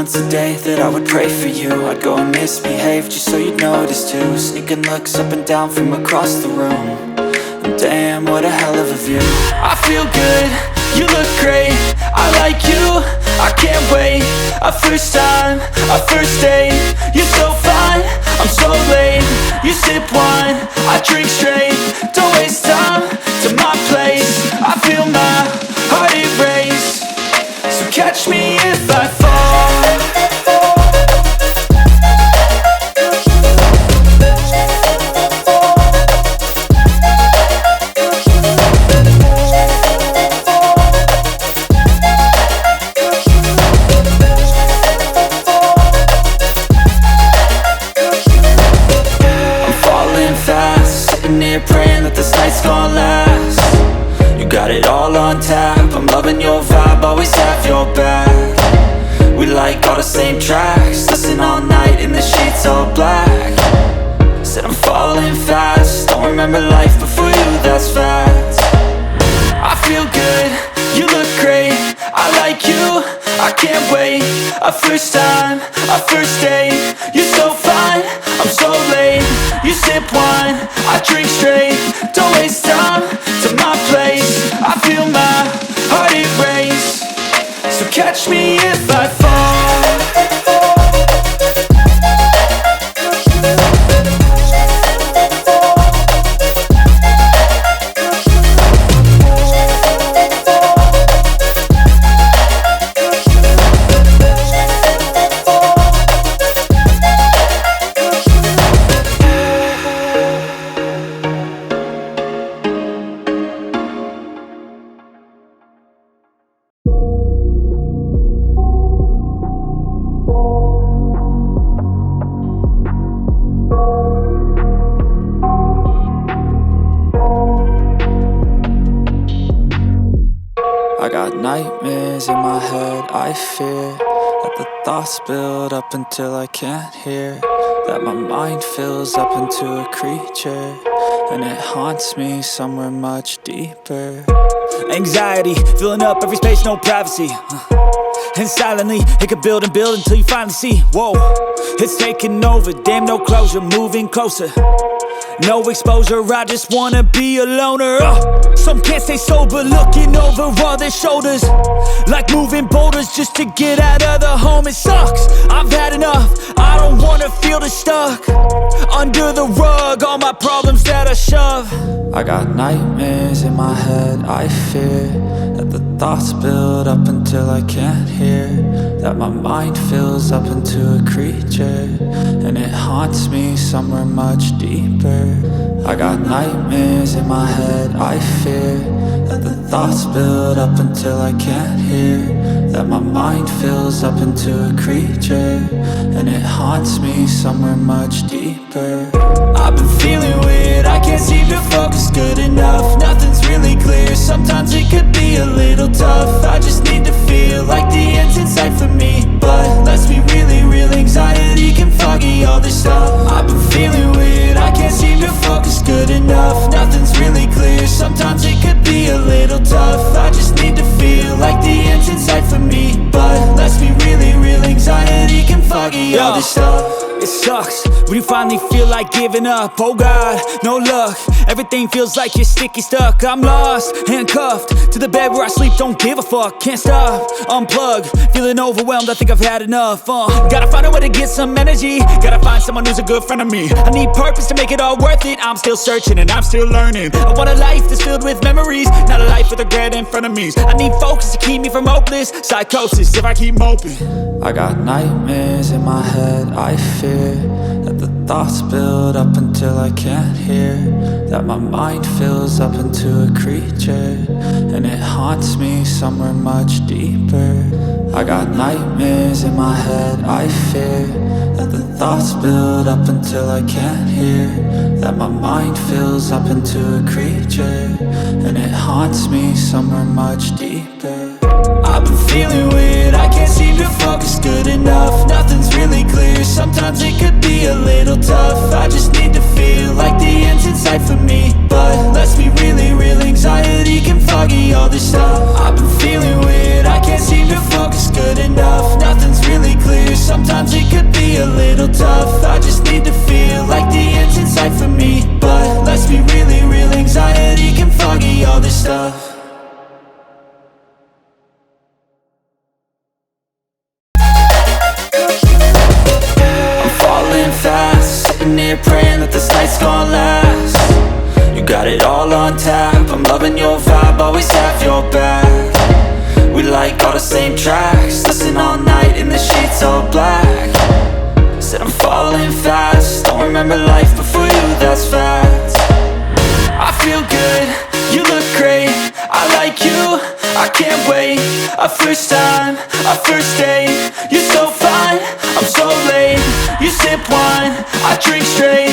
once a day that I would pray for you. I'd go and misbehave just so you'd notice too. Sneaking looks up and down from across the room. And damn, what a hell of a view. I feel good, you look great, I like you, I can't wait. A first time, a first date, you're so fine, I'm so late. You sip wine, I drink straight, don't waste time to my place. I feel my heart erase, so catch me if I fall. Praying that this night's gonna last. You got it all on tap, I'm loving your vibe, always have your back. We like all the same tracks, listen all night in the sheets all black. Said I'm falling fast, don't remember life before you, that's fact. I feel good, you look great, I like you, I can't wait. A first time, a first date, you're so fine, I'm so late. You sip wine, I drink straight, don't waste time to my place. I feel my heart erase, so catch me if I fall. I got nightmares in my head, I fear that the thoughts build up until I can't hear. That my mind fills up into a creature, and it haunts me somewhere much deeper. Anxiety, filling up every space, no privacy. And silently, it could build and build until you finally see. Whoa, it's taking over, damn no closure, moving closer. No exposure, I just wanna be a loner. Some can't stay sober, looking over all their shoulders, like moving boulders just to get out of the home. It sucks, I've had enough, I don't wanna feel the stuck under the rug, all my problems that I shove. I got nightmares in my head, I fear that the thoughts build up until I can't hear. That my mind fills up into a creature, and it haunts me somewhere much deeper. I got nightmares in my head, I fear that the thoughts build up until I can't hear. That my mind fills up into a creature, and it haunts me somewhere much deeper. I've been feeling weird, I can't seem to focus good enough. Nothing's really clear, sometimes it could be a little tough. I just need to feel like the end's in sight for me, but let's be really real, anxiety can foggy all this stuff. I've been feeling weird, I can't seem to focus good enough. Nothing's really clear, sometimes it could be a little tough. I just need to feel like the end's in sight for me, but let's be really real, anxiety can foggy all this stuff. It sucks when you finally feel like giving up. Oh God, no luck, everything feels like you're sticky stuck. I'm lost, handcuffed to the bed where I sleep, don't give a fuck. Can't stop, unplug, feeling overwhelmed, I think I've had enough. Gotta find a way to get some energy, gotta find someone who's a good friend of me. I need purpose to make it all worth it, I'm still searching and I'm still learning. I want a life that's filled with memories, not a life with regret and frenemies. I need focus to keep me from hopeless psychosis if I keep moping. I got nightmares in my head, I fear that the thoughts build up until I can't hear. That my mind fills up into a creature, and it haunts me somewhere much deeper. I got nightmares in my head, I fear that the thoughts build up until I can't hear. That my mind fills up into a creature, and it haunts me somewhere much deeper. I've been feeling weird, I can't seem to focus good enough. Nothing's really clear, sometimes it could be a little tough. I just need to feel like the end's in sight for me, but let's be really real, anxiety can foggy all this stuff. I've been feeling weird, I can't seem to focus good enough. Nothing's really clear, here praying that this night's gonna last. You got it all on tap, I'm loving your vibe, always have your back. We like all the same tracks, listen all night in the sheets all black. Said I'm falling fast, don't remember life before you, that's fact. I feel good, you look great, I like you, I can't wait. A first time, a first date, you're so fine, I'm so late. You sip wine, I drink straight.